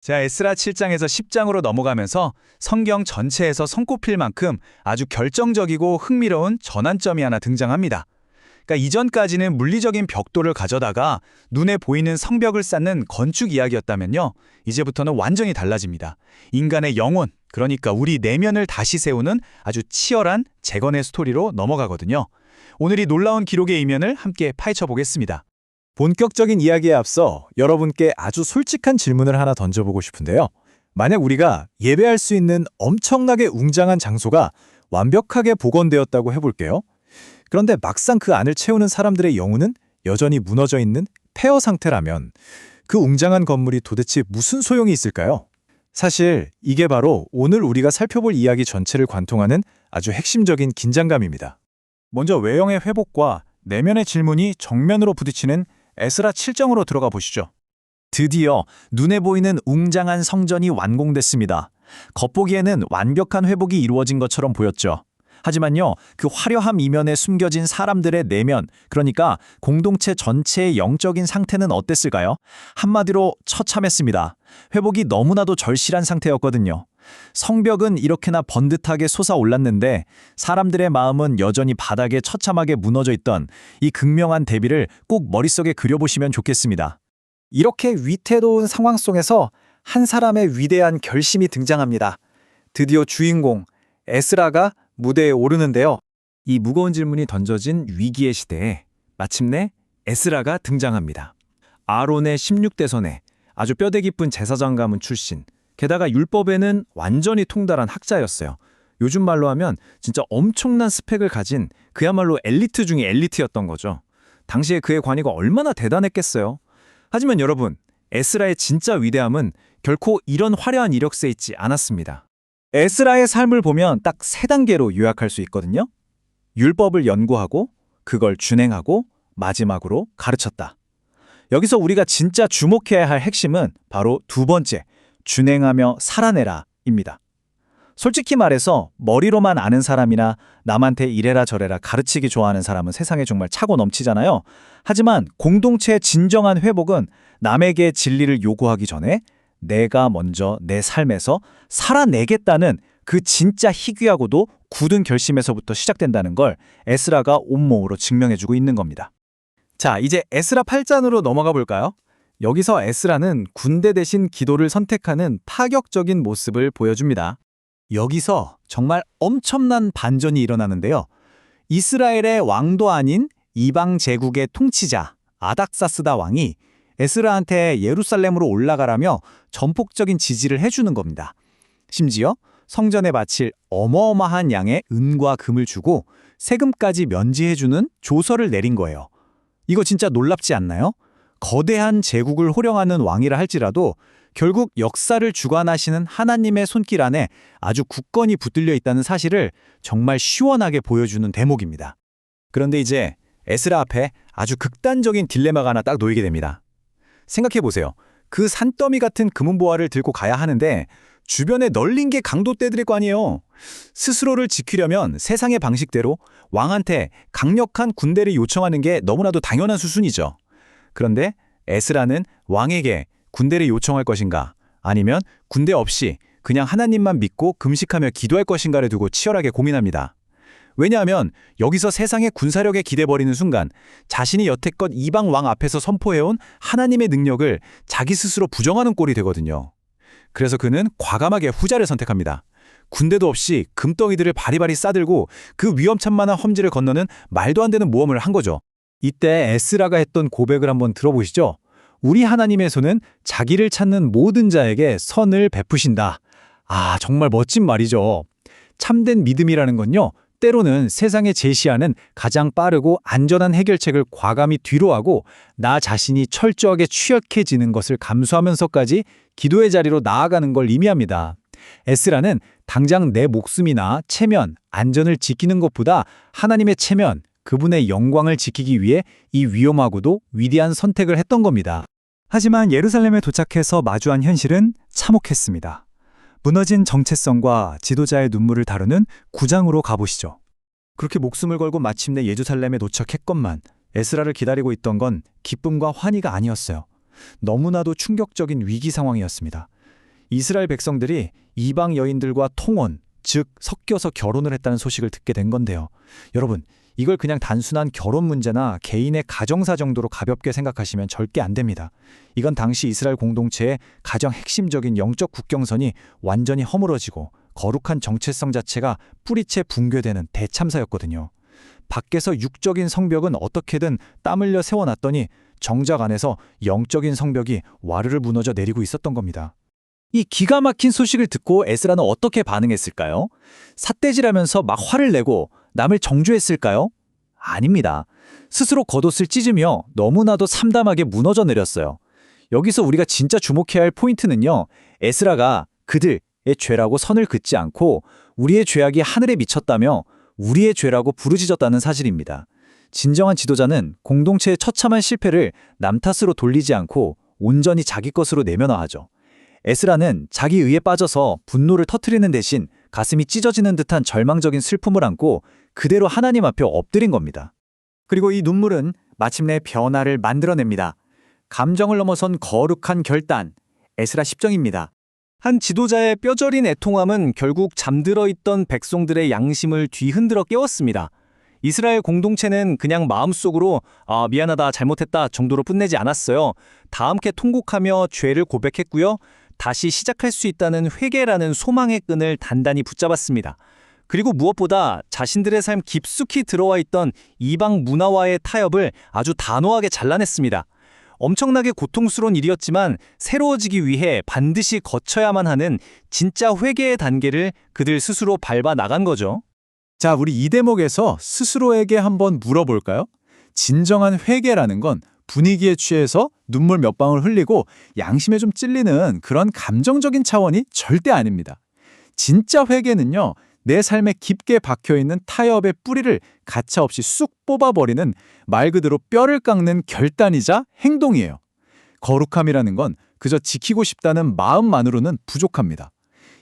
자, 에스라 7장에서 10장으로 넘어가면서 성경 전체에서 손꼽힐 만큼 아주 결정적이고 흥미로운 전환점이 하나 등장합니다. 그러니까 이전까지는 물리적인 벽돌을 가져다가 눈에 보이는 성벽을 쌓는 건축 이야기였다면요. 이제부터는 완전히 달라집니다. 인간의 영혼, 그러니까 우리 내면을 다시 세우는 아주 치열한 재건의 스토리로 넘어가거든요. 오늘 이 놀라운 기록의 이면을 함께 파헤쳐 보겠습니다. 본격적인 이야기에 앞서 여러분께 아주 솔직한 질문을 하나 던져보고 싶은데요. 만약 우리가 예배할 수 있는 엄청나게 웅장한 장소가 완벽하게 복원되었다고 해볼게요. 그런데 막상 그 안을 채우는 사람들의 영혼은 여전히 무너져 있는 폐허 상태라면 그 웅장한 건물이 도대체 무슨 소용이 있을까요? 사실 이게 바로 오늘 우리가 살펴볼 이야기 전체를 관통하는 아주 핵심적인 긴장감입니다. 먼저 외형의 회복과 내면의 질문이 정면으로 부딪히는 에스라 7장으로 들어가 보시죠. 드디어 눈에 보이는 웅장한 성전이 완공됐습니다. 겉보기에는 완벽한 회복이 이루어진 것처럼 보였죠. 하지만요, 그 화려함 이면에 숨겨진 사람들의 내면, 그러니까 공동체 전체의 영적인 상태는 어땠을까요? 한마디로 처참했습니다. 회복이 너무나도 절실한 상태였거든요. 성벽은 이렇게나 번듯하게 솟아올랐는데 사람들의 마음은 여전히 바닥에 처참하게 무너져 있던 이 극명한 대비를 꼭 머릿속에 그려보시면 좋겠습니다. 이렇게 위태로운 상황 속에서 한 사람의 위대한 결심이 등장합니다. 드디어 주인공 에스라가 무대에 오르는데요. 이 무거운 질문이 던져진 위기의 시대에 마침내 에스라가 등장합니다. 아론의 16대손에 아주 뼈대 깊은 제사장 가문 출신, 게다가 율법에는 완전히 통달한 학자였어요. 요즘 말로 하면 진짜 엄청난 스펙을 가진 그야말로 엘리트 중에 엘리트였던 거죠. 당시에 그의 관위가 얼마나 대단했겠어요. 하지만 여러분, 에스라의 진짜 위대함은 결코 이런 화려한 이력서에 있지 않았습니다. 에스라의 삶을 보면 딱 3단계로 요약할 수 있거든요. 율법을 연구하고 그걸 준행하고 마지막으로 가르쳤다. 여기서 우리가 진짜 주목해야 할 핵심은 바로 2번째, 준행하며 살아내라 입니다. 솔직히 말해서 머리로만 아는 사람이나 남한테 이래라 저래라 가르치기 좋아하는 사람은 세상에 정말 차고 넘치잖아요. 하지만 공동체의 진정한 회복은 남에게 진리를 요구하기 전에 내가 먼저 내 삶에서 살아내겠다는 그 진짜 희귀하고도 굳은 결심에서부터 시작된다는 걸 에스라가 온몸으로 증명해주고 있는 겁니다. 자, 이제 에스라 8장으로 넘어가 볼까요? 여기서 에스라는 군대 대신 기도를 선택하는 파격적인 모습을 보여줍니다. 여기서 정말 엄청난 반전이 일어나는데요. 이스라엘의 왕도 아닌 이방 제국의 통치자 아닥사스다 왕이 에스라한테 예루살렘으로 올라가라며 전폭적인 지지를 해주는 겁니다. 심지어 성전에 바칠 어마어마한 양의 은과 금을 주고 세금까지 면제해주는 조서를 내린 거예요. 이거 진짜 놀랍지 않나요? 거대한 제국을 호령하는 왕이라 할지라도 결국 역사를 주관하시는 하나님의 손길 안에 아주 굳건히 붙들려 있다는 사실을 정말 시원하게 보여주는 대목입니다. 그런데 이제 에스라 앞에 아주 극단적인 딜레마가 하나 딱 놓이게 됩니다. 생각해보세요. 그 산더미 같은 금은보화를 들고 가야 하는데 주변에 널린 게 강도떼들일 거 아니에요. 스스로를 지키려면 세상의 방식대로 왕한테 강력한 군대를 요청하는 게 너무나도 당연한 수순이죠. 그런데 에스라는 왕에게 군대를 요청할 것인가 아니면 군대 없이 그냥 하나님만 믿고 금식하며 기도할 것인가를 두고 치열하게 고민합니다. 왜냐하면 여기서 세상의 군사력에 기대버리는 순간 자신이 여태껏 이방 왕 앞에서 선포해온 하나님의 능력을 자기 스스로 부정하는 꼴이 되거든요. 그래서 그는 과감하게 후자를 선택합니다. 군대도 없이 금덩이들을 바리바리 싸들고 그 위험천만한 험지를 건너는 말도 안 되는 모험을 한 거죠. 이때 에스라가 했던 고백을 한번 들어보시죠. 우리 하나님의 손은 자기를 찾는 모든 자에게 선을 베푸신다. 아, 정말 멋진 말이죠. 참된 믿음이라는 건요, 때로는 세상에 제시하는 가장 빠르고 안전한 해결책을 과감히 뒤로하고 나 자신이 철저하게 취약해지는 것을 감수하면서까지 기도의 자리로 나아가는 걸 의미합니다. 에스라는 당장 내 목숨이나 체면, 안전을 지키는 것보다 하나님의 체면, 그분의 영광을 지키기 위해 이 위험하고도 위대한 선택을 했던 겁니다. 하지만 예루살렘에 도착해서 마주한 현실은 참혹했습니다. 무너진 정체성과 지도자의 눈물을 다루는 9장으로 가보시죠. 그렇게 목숨을 걸고 마침내 예루살렘에 도착했건만 에스라를 기다리고 있던 건 기쁨과 환희가 아니었어요. 너무나도 충격적인 위기 상황이었습니다. 이스라엘 백성들이 이방 여인들과 통혼, 즉 섞여서 결혼을 했다는 소식을 듣게 된 건데요. 여러분, 이걸 그냥 단순한 결혼 문제나 개인의 가정사 정도로 가볍게 생각하시면 절대 안 됩니다. 이건 당시 이스라엘 공동체의 가장 핵심적인 영적 국경선이 완전히 허물어지고 거룩한 정체성 자체가 뿌리째 붕괴되는 대참사였거든요. 밖에서 육적인 성벽은 어떻게든 땀 흘려 세워놨더니 정작 안에서 영적인 성벽이 와르르 무너져 내리고 있었던 겁니다. 이 기가 막힌 소식을 듣고 에스라는 어떻게 반응했을까요? 삿대질하면서 막 화를 내고 남을 정죄했을까요? 아닙니다. 스스로 겉옷을 찢으며 너무나도 참담하게 무너져 내렸어요. 여기서 우리가 진짜 주목해야 할 포인트는요. 에스라가 그들의 죄라고 선을 긋지 않고 우리의 죄악이 하늘에 미쳤다며 우리의 죄라고 부르짖었다는 사실입니다. 진정한 지도자는 공동체의 처참한 실패를 남 탓으로 돌리지 않고 온전히 자기 것으로 내면화하죠. 에스라는 자기 의에 빠져서 분노를 터뜨리는 대신 가슴이 찢어지는 듯한 절망적인 슬픔을 안고 그대로 하나님 앞에 엎드린 겁니다. 그리고 이 눈물은 마침내 변화를 만들어냅니다. 감정을 넘어선 거룩한 결단, 에스라 10장입니다. 한 지도자의 뼈저린 애통함은 결국 잠들어 있던 백성들의 양심을 뒤흔들어 깨웠습니다. 이스라엘 공동체는 그냥 마음속으로 미안하다, 잘못했다 정도로 끝내지 않았어요. 다 함께 통곡하며 죄를 고백했고요. 다시 시작할 수 있다는 회개라는 소망의 끈을 단단히 붙잡았습니다. 그리고 무엇보다 자신들의 삶 깊숙이 들어와 있던 이방 문화와의 타협을 아주 단호하게 잘라냈습니다. 엄청나게 고통스러운 일이었지만 새로워지기 위해 반드시 거쳐야만 하는 진짜 회개의 단계를 그들 스스로 밟아 나간 거죠. 자, 우리 이 대목에서 스스로에게 한번 물어볼까요? 진정한 회개라는 건 분위기에 취해서 눈물 몇 방울 흘리고 양심에 좀 찔리는 그런 감정적인 차원이 절대 아닙니다. 진짜 회개는요, 내 삶에 깊게 박혀있는 타협의 뿌리를 가차없이 쑥 뽑아버리는 말 그대로 뼈를 깎는 결단이자 행동이에요. 거룩함이라는 건 그저 지키고 싶다는 마음만으로는 부족합니다.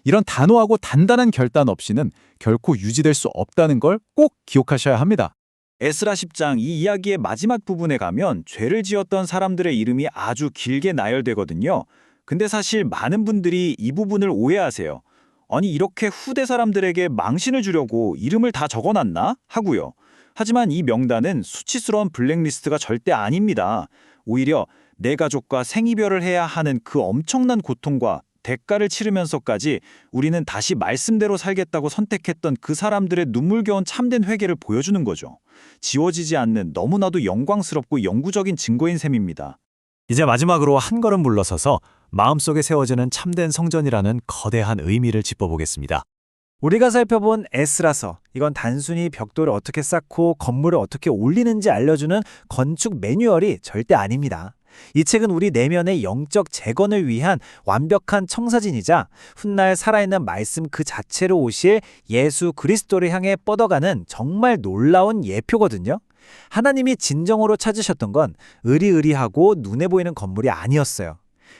이런 단호하고 단단한 결단 없이는 결코 유지될 수 없다는 걸 꼭 기억하셔야 합니다. 에스라 10장 이 이야기의 마지막 부분에 가면 죄를 지었던 사람들의 이름이 아주 길게 나열되거든요. 근데 사실 많은 분들이 이 부분을 오해하세요. 아니 이렇게 후대 사람들에게 망신을 주려고 이름을 다 적어놨나? 하고요. 하지만 이 명단은 수치스러운 블랙리스트가 절대 아닙니다. 오히려 내 가족과 생이별을 해야 하는 그 엄청난 고통과 대가를 치르면서까지 우리는 다시 말씀대로 살겠다고 선택했던 그 사람들의 눈물겨운 참된 회개를 보여주는 거죠. 지워지지 않는 너무나도 영광스럽고 영구적인 증거인 셈입니다. 이제 마지막으로 한 걸음 물러서서 마음속에 세워지는 참된 성전이라는 거대한 의미를 짚어보겠습니다. 우리가 살펴본 에스라서, 이건 단순히 벽돌을 어떻게 쌓고 건물을 어떻게 올리는지 알려주는 건축 매뉴얼이 절대 아닙니다. 이 책은 우리 내면의 영적 재건을 위한 완벽한 청사진이자 훗날 살아있는 말씀 그 자체로 오실 예수 그리스도를 향해 뻗어가는 정말 놀라운 예표거든요. 하나님이 진정으로 찾으셨던 건 으리으리하고 눈에 보이는 건물이 아니었어요.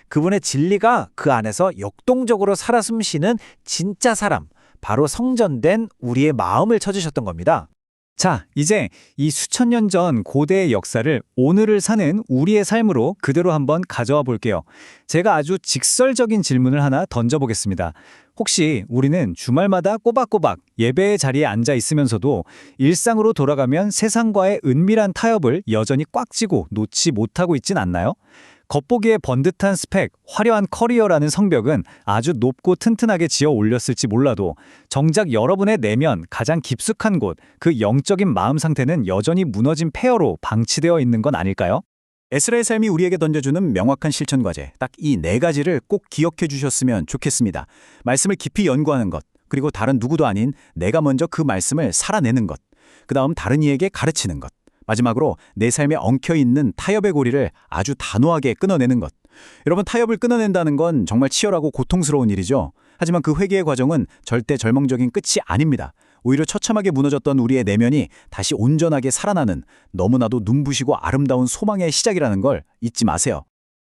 그분의 진리가 그 안에서 역동적으로 살아 숨쉬는 진짜 사람, 바로 성전된 우리의 마음을 찾으셨던 겁니다. 자, 이제 이 수천 년 전 고대의 역사를 오늘을 사는 우리의 삶으로 그대로 한번 가져와 볼게요. 제가 아주 직설적인 질문을 하나 던져보겠습니다. 혹시 우리는 주말마다 꼬박꼬박 예배의 자리에 앉아 있으면서도 일상으로 돌아가면 세상과의 은밀한 타협을 여전히 꽉 쥐고 놓지 못하고 있진 않나요? 겉보기에 번듯한 스펙, 화려한 커리어라는 성벽은 아주 높고 튼튼하게 지어 올렸을지 몰라도 정작 여러분의 내면 가장 깊숙한 곳, 그 영적인 마음 상태는 여전히 무너진 폐허로 방치되어 있는 건 아닐까요? 에스라의 삶이 우리에게 던져주는 명확한 실천 과제, 딱 이 네 가지를 꼭 기억해 주셨으면 좋겠습니다. 말씀을 깊이 연구하는 것, 그리고 다른 누구도 아닌 내가 먼저 그 말씀을 살아내는 것, 그 다음 다른 이에게 가르치는 것, 마지막으로 내 삶에 엉켜있는 타협의 고리를 아주 단호하게 끊어내는 것. 여러분, 타협을 끊어낸다는 건 정말 치열하고 고통스러운 일이죠. 하지만 그 회개의 과정은 절대 절망적인 끝이 아닙니다. 오히려 처참하게 무너졌던 우리의 내면이 다시 온전하게 살아나는 너무나도 눈부시고 아름다운 소망의 시작이라는 걸 잊지 마세요.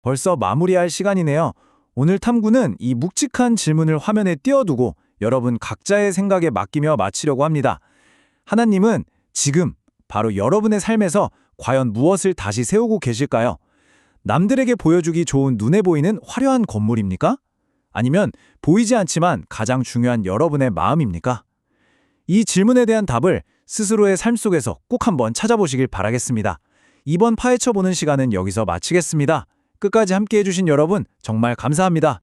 벌써 마무리할 시간이네요. 오늘 탐구는 이 묵직한 질문을 화면에 띄워두고 여러분 각자의 생각에 맡기며 마치려고 합니다. 하나님은 지금 바로 여러분의 삶에서 과연 무엇을 다시 세우고 계실까요? 남들에게 보여주기 좋은 눈에 보이는 화려한 건물입니까? 아니면 보이지 않지만 가장 중요한 여러분의 마음입니까? 이 질문에 대한 답을 스스로의 삶 속에서 꼭 한번 찾아보시길 바라겠습니다. 이번 파헤쳐보는 시간은 여기서 마치겠습니다. 끝까지 함께해 주신 여러분 정말 감사합니다.